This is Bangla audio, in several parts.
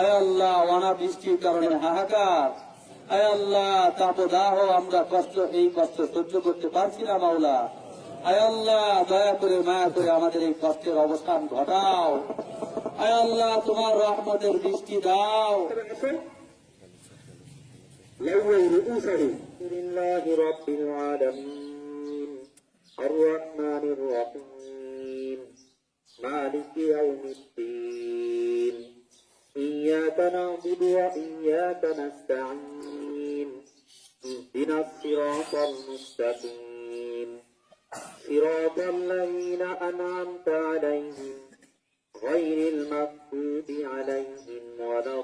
আয় আল্লাহ অনাবৃষ্টির কারণে হাহাকার, আয় আল্লাহ তাপদাহ, আমরা এই কষ্ট সহ্য করতে পারছি না মাওলা। আয় আল্লাহ দয়া করে মায়া করে আমাদের এই কষ্টের অবস্থান ঘটাও। আয় আল্লাহ তোমার রহমতের বৃষ্টি দাও। لله رب العالمين الرحمن الرحيم مالك يوم الدين إياك نعبد وإياك نستعين اهدنا الصراط المستقيم صراط الذين أنعمت عليهم غير المغضوب عليهم ولا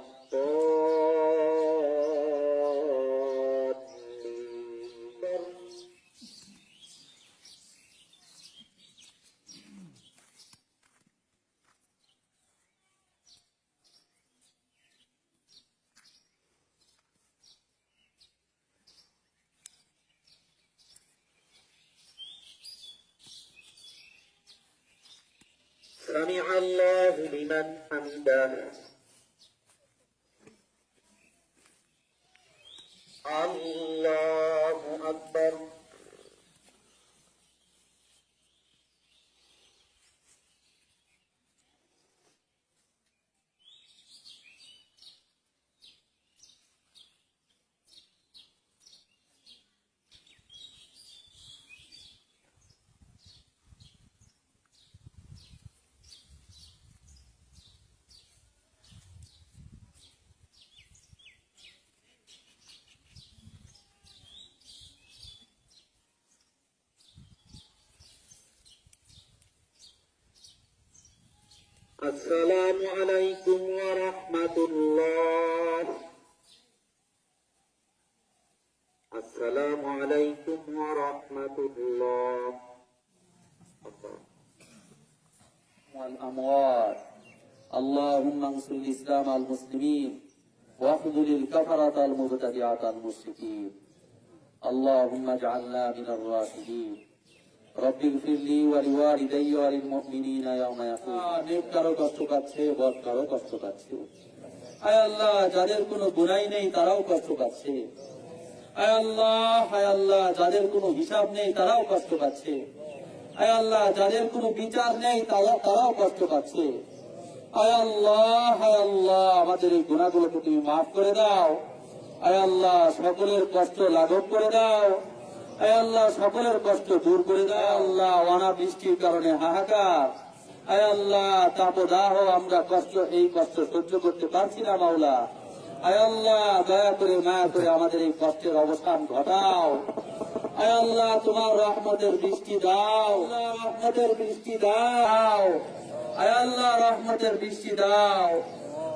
سمع الله لمن حمده الله أكبر السلام عليكم ورحمة الله السلام عليكم ورحمة الله والأموات اللهم انصر الإسلام والمسلمين واخذل الكفرة المبتدعة المشركين اللهم اجعلنا من الراشدين رب اغفر لي ولوالدي وللمؤمنين يوم يقوم নেক কারো কষ্ট পাচ্ছে, বদ কারো কষ্ট পাচ্ছে। আয় আল্লাহ যাদের কোনো গুনাহ নেই তারাও কষ্ট পাচ্ছে। আয় আল্লাহ যাদের কোনো হিসাব নেই তারাও কষ্ট পাচ্ছে। আয় আল্লাহ যাদের কোনো বিচার নেই তারাও কষ্ট পাচ্ছে। আয় আল্লাহ আমাদের এই গুনাহগুলোকে তুমি মাফ করে দাও। আয় আল্লাহ সকলের কষ্ট লাঘব করে দাও। আয় আল্লাহ সকলের কষ্ট দূর করে দাও। আল্লাহ অনাবৃষ্টির কারণে হাহাকার, আয় আল্লাহ তাপদাহ, আমরা এই কষ্ট সহ্য করতে পারছি না মাওলা। আয় আল্লাহ দয়া করে মায়া করে আমাদের এই কষ্টের অবস্থান ঘটাও। আয় আল্লাহ তোমার রহমতের বৃষ্টি দাও, রহমতের বৃষ্টি দাও। আয় আল্লাহ রহমতের বৃষ্টি দাও।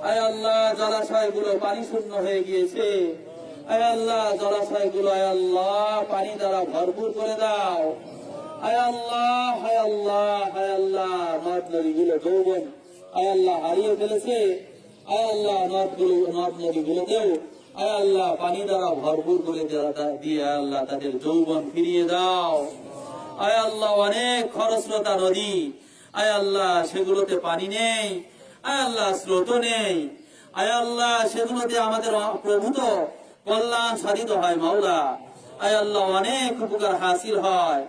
আয় আল্লাহ জলাশয়গুলো পানি শূন্য হয়ে গিয়েছে। আয় আল্লাহ জলাশয়গুলো আয় আল্লাহ পানি দ্বারা ভরপুর করে দাও। আয় আল্লাহ নদ নদীগুলো যৌবন আয় আল্লাহ হারিয়ে ফেলেছে। আয় আল্লাহ নদ নদীগুলোকেও আয় আল্লাহ পানি দ্বারা ভরপুর করে দিয়ে আয় আল্লাহ তাদের যৌবন ফিরিয়ে দাও। আয় আল্লাহ অনেক খরস্রোতা নদী, আয় আল্লাহ সেগুলোতে পানি নেই, আয় আল্লাহ স্রোত নেই। আয় আল্লাহ সেগুলোতে আমাদের প্রভূত কল্যাণ সাধিত হয় মাওলা। আয় আল্লাহ অনেক উপকার হাসিল হয়।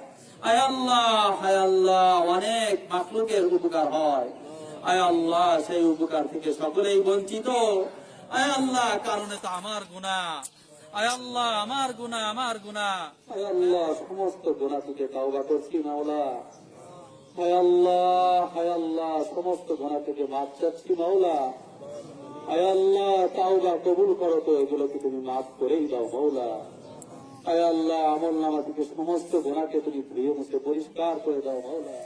আয় আল্লাহ অনেক মাখলুকের উপকার হয়। আয় আল্লাহ সেই উপকার থেকে সকলেই বঞ্চিত। আয় আল্লাহ কারণে তো আমার গুনাহ, আয় আল্লাহ আমার গুনাহ। আয় আল্লাহ সমস্ত গুনাহ থেকে তওবা করছি মাওলা। আয় আল্লাহ সমস্ত গুনাহ থেকে মাফ চাচ্ছি মাওলা। আয় আল্লাহ তাওবা কবুল করো তো, এগুলোকে তুমি মাফ করেই দাও মাওলা। আয় আল্লাহ আমলনামা থেকে সমস্ত গুনাহকে তুমি ধুয়ে মুছে পরিষ্কার করে দাও মাওলা।